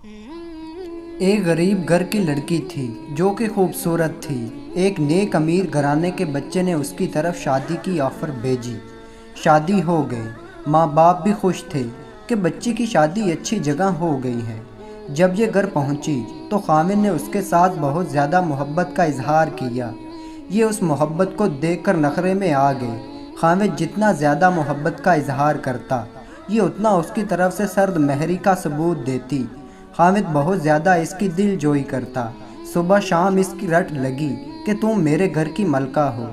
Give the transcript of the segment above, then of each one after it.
ایک غریب گھر کی لڑکی تھی جو کہ خوبصورت تھی۔ ایک نیک امیر گھرانے کے بچے نے اس کی طرف شادی کی آفر بھیجی۔ شادی ہو گئی۔ ماں باپ بھی خوش تھے کہ بچی کی شادی اچھی جگہ ہو گئی ہے۔ جب یہ گھر پہنچی تو خاوند نے اس کے ساتھ بہت زیادہ محبت کا اظہار کیا۔ یہ اس محبت کو دیکھ کر نخرے میں آ گئی۔ خاوند جتنا زیادہ محبت کا اظہار کرتا، یہ اتنا اس کی طرف سے سرد مہری کا ثبوت دیتی۔ خاوند بہت زیادہ اس کی دل جوئی کرتا۔ صبح شام اس کی رٹ لگی کہ تم میرے گھر کی ملکہ ہو،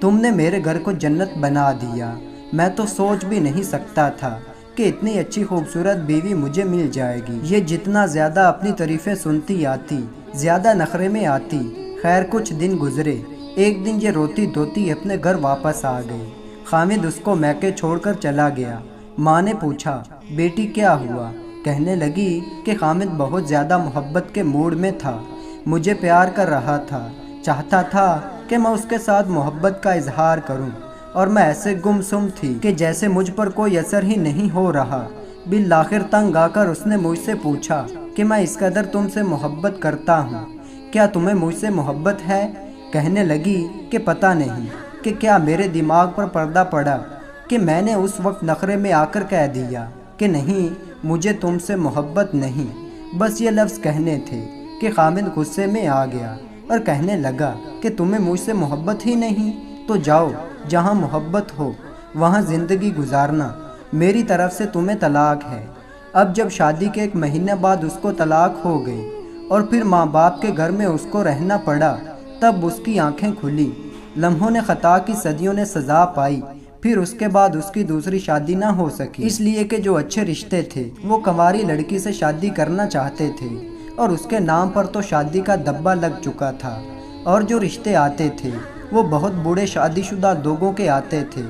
تم نے میرے گھر کو جنت بنا دیا۔ میں تو سوچ بھی نہیں سکتا تھا کہ اتنی اچھی خوبصورت بیوی مجھے مل جائے گی۔ یہ جتنا زیادہ اپنی تعریفیں سنتی آتی، زیادہ نخرے میں آتی۔ خیر کچھ دن گزرے۔ ایک دن یہ روتی دھوتی اپنے گھر واپس آ گئی۔ خاوند اس کو میکے چھوڑ کر چلا گیا۔ ماں نے پوچھا، بیٹی کیا ہوا؟ کہنے لگی کہ خاوند بہت زیادہ محبت کے موڈ میں تھا، مجھے پیار کر رہا تھا، چاہتا تھا کہ میں اس کے ساتھ محبت کا اظہار کروں، اور میں ایسے گم سم تھی کہ جیسے مجھ پر کوئی اثر ہی نہیں ہو رہا۔ بالآخر تنگ آ کر اس نے مجھ سے پوچھا کہ میں اس قدر تم سے محبت کرتا ہوں، کیا تمہیں مجھ سے محبت ہے؟ کہنے لگی کہ پتہ نہیں کہ کیا میرے دماغ پر پردہ پڑا کہ میں نے اس وقت نخرے میں آ کر کہہ دیا کہ نہیں، مجھے تم سے محبت نہیں۔ بس یہ لفظ کہنے تھے کہ خاوند غصے میں آ گیا اور کہنے لگا کہ تمہیں مجھ سے محبت ہی نہیں تو جاؤ، جہاں محبت ہو وہاں زندگی گزارنا، میری طرف سے تمہیں طلاق ہے۔ اب جب شادی کے 1 مہینے بعد اس کو طلاق ہو گئی اور پھر ماں باپ کے گھر میں اس کو رہنا پڑا، تب اس کی آنکھیں کھلی۔ لمحوں نے خطا کی، صدیوں نے سزا پائی۔ پھر اس کے بعد اس کی دوسری شادی نہ ہو سکی، اس لیے کہ جو اچھے رشتے تھے وہ کنواری لڑکی سے شادی کرنا چاہتے تھے، اور اس کے نام پر تو شادی کا دبا لگ چکا تھا، اور جو رشتے آتے تھے وہ بہت بوڑھے شادی شدہ لوگوں کے آتے تھے۔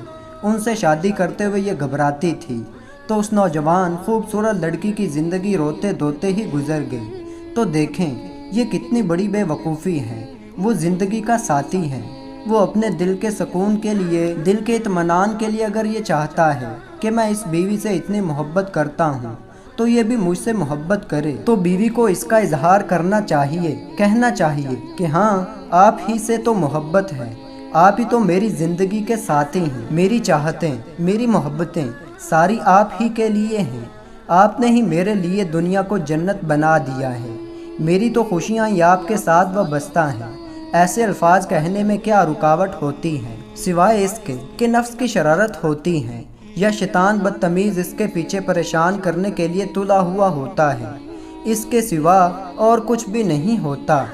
ان سے شادی کرتے ہوئے یہ گھبراتی تھی، تو اس نوجوان خوبصورت لڑکی کی زندگی روتے دھوتے ہی گزر گئی۔ تو دیکھیں یہ کتنی بڑی بے وقوفی ہے۔ وہ زندگی کا ساتھی ہے، وہ اپنے دل کے سکون کے لیے، دل کے اطمینان کے لیے اگر یہ چاہتا ہے کہ میں اس بیوی سے اتنی محبت کرتا ہوں تو یہ بھی مجھ سے محبت کرے، تو بیوی کو اس کا اظہار کرنا چاہیے، کہنا چاہیے کہ ہاں آپ ہی سے تو محبت ہے، آپ ہی تو میری زندگی کے ساتھی ہیں، میری چاہتیں، میری محبتیں ساری آپ ہی کے لیے ہیں، آپ نے ہی میرے لیے دنیا کو جنت بنا دیا ہے، میری تو خوشیاں ہی آپ کے ساتھ وابستہ ہیں۔ ایسے الفاظ کہنے میں کیا رکاوٹ ہوتی ہے سوائے اس کے کہ نفس کی شرارت ہوتی ہے، یا شیطان بدتمیز اس کے پیچھے پریشان کرنے کے لیے تلا ہوا ہوتا ہے، اس کے سوا اور کچھ بھی نہیں ہوتا۔